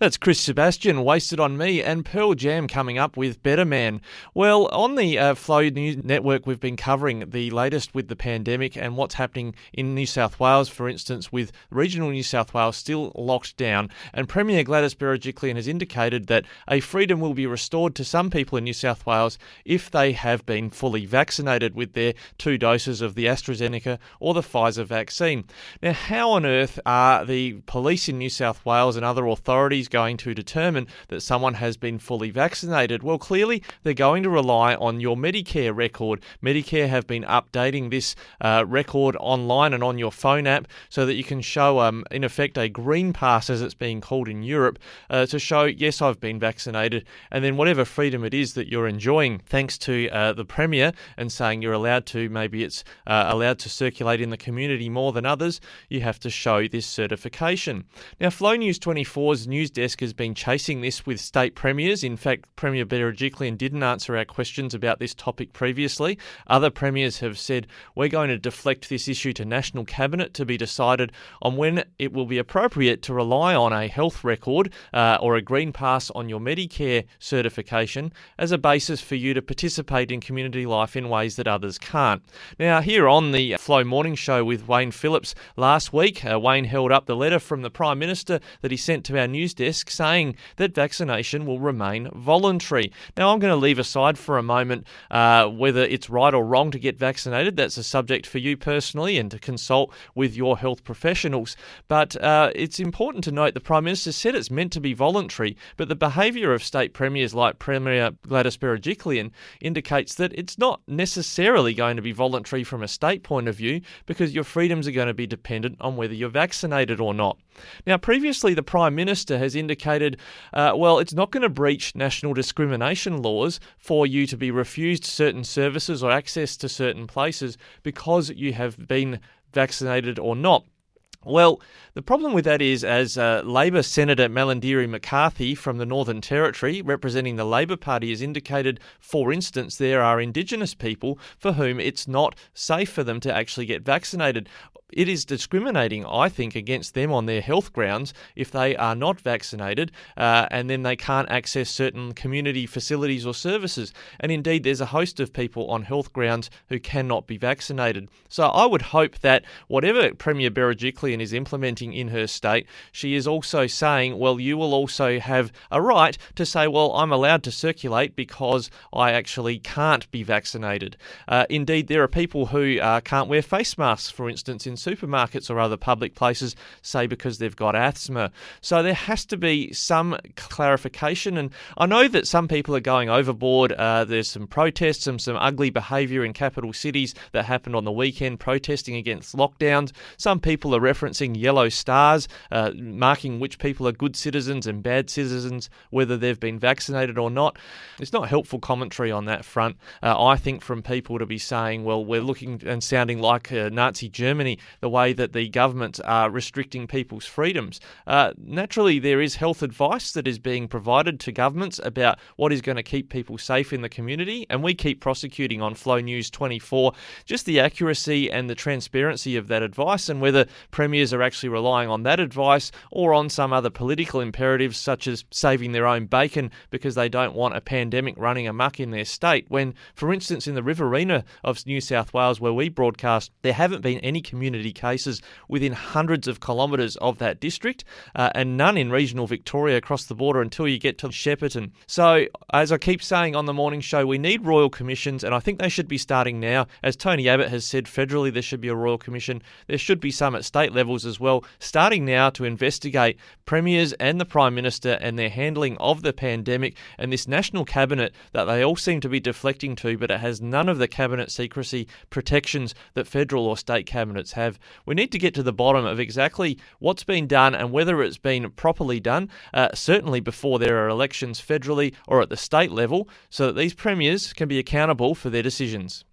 That's Chris Sebastian, Wasted on Me, and Pearl Jam coming up with Better Man. Well, on the Flow News Network, we've been covering the latest with the pandemic and what's happening in New South Wales, for instance, with regional New South Wales still locked down. And Premier Gladys Berejiklian has indicated that a freedom will be restored to some people in New South Wales if they have been fully vaccinated with their 2 doses of the AstraZeneca or the Pfizer vaccine. Now, how on earth are the police in New South Wales and other authorities going to determine that someone has been fully vaccinated? Well, clearly they're going to rely on your Medicare record. Medicare have been updating this record online and on your phone app so that you can show, in effect, a green pass, as it's being called in Europe, to show, yes, I've been vaccinated, and then whatever freedom it is that you're enjoying, thanks to the Premier and saying you're allowed to, maybe it's allowed to circulate in the community more than others, you have to show this certification. Now, Flow News 24's news desk has been chasing this with state premiers. In fact, Premier Berejiklian didn't answer our questions about this topic previously. Other premiers have said, we're going to deflect this issue to National Cabinet to be decided on when it will be appropriate to rely on a health record or a green pass on your Medicare certification as a basis for you to participate in community life in ways that others can't. Now, here on the Flow Morning Show with Wayne Phillips last week, Wayne held up the letter from the Prime Minister that he sent to our news desk saying that vaccination will remain voluntary. Now, I'm going to leave aside for a moment whether it's right or wrong to get vaccinated. That's a subject for you personally and to consult with your health professionals. But it's important to note the Prime Minister said it's meant to be voluntary, but the behaviour of state premiers like Premier Gladys Berejiklian indicates that it's not necessarily going to be voluntary from a state point of view because your freedoms are going to be dependent on whether you're vaccinated or not. Now, previously, the Prime Minister has indicated, it's not going to breach national discrimination laws for you to be refused certain services or access to certain places because you have been vaccinated or not. Well, the problem with that is, as Labor Senator Malarndirri McCarthy from the Northern Territory, representing the Labor Party, has indicated, for instance, there are Indigenous people for whom it's not safe for them to actually get vaccinated. It is discriminating, I think, against them on their health grounds if they are not vaccinated and then they can't access certain community facilities or services. And indeed, there's a host of people on health grounds who cannot be vaccinated. So I would hope that whatever Premier Berejiklian is implementing in her state, she is also saying, well, you will also have a right to say, well, I'm allowed to circulate because I actually can't be vaccinated. Indeed, there are people who can't wear face masks, for instance, in supermarkets or other public places, say because they've got asthma. So there has to be some clarification, and I know that some people are going overboard. There's some protests and some ugly behaviour in capital cities that happened on the weekend, protesting against lockdowns. Some people are referencing yellow stars, marking which people are good citizens and bad citizens, whether they've been vaccinated or not. It's not helpful commentary on that front, I think, from people to be saying, well, we're looking and sounding like Nazi Germany, the way that the governments are restricting people's freedoms. Naturally, there is health advice that is being provided to governments about what is going to keep people safe in the community, and we keep prosecuting on Flow News 24 just the accuracy and the transparency of that advice and whether premiers are actually relying on that advice or on some other political imperatives such as saving their own bacon because they don't want a pandemic running amok in their state when, for instance, in the Riverina of New South Wales where we broadcast, there haven't been any community cases within hundreds of kilometres of that district and none in regional Victoria across the border until you get to Shepparton. So, as I keep saying on the morning show, we need royal commissions, and I think they should be starting now. As Tony Abbott has said, federally there should be a royal commission. There should be some at state levels as well, starting now to investigate premiers and the Prime Minister and their handling of the pandemic and this national cabinet that they all seem to be deflecting to, but it has none of the cabinet secrecy protections that federal or state cabinets have. We need to get to the bottom of exactly what's been done and whether it's been properly done, certainly before there are elections federally or at the state level, so that these premiers can be accountable for their decisions.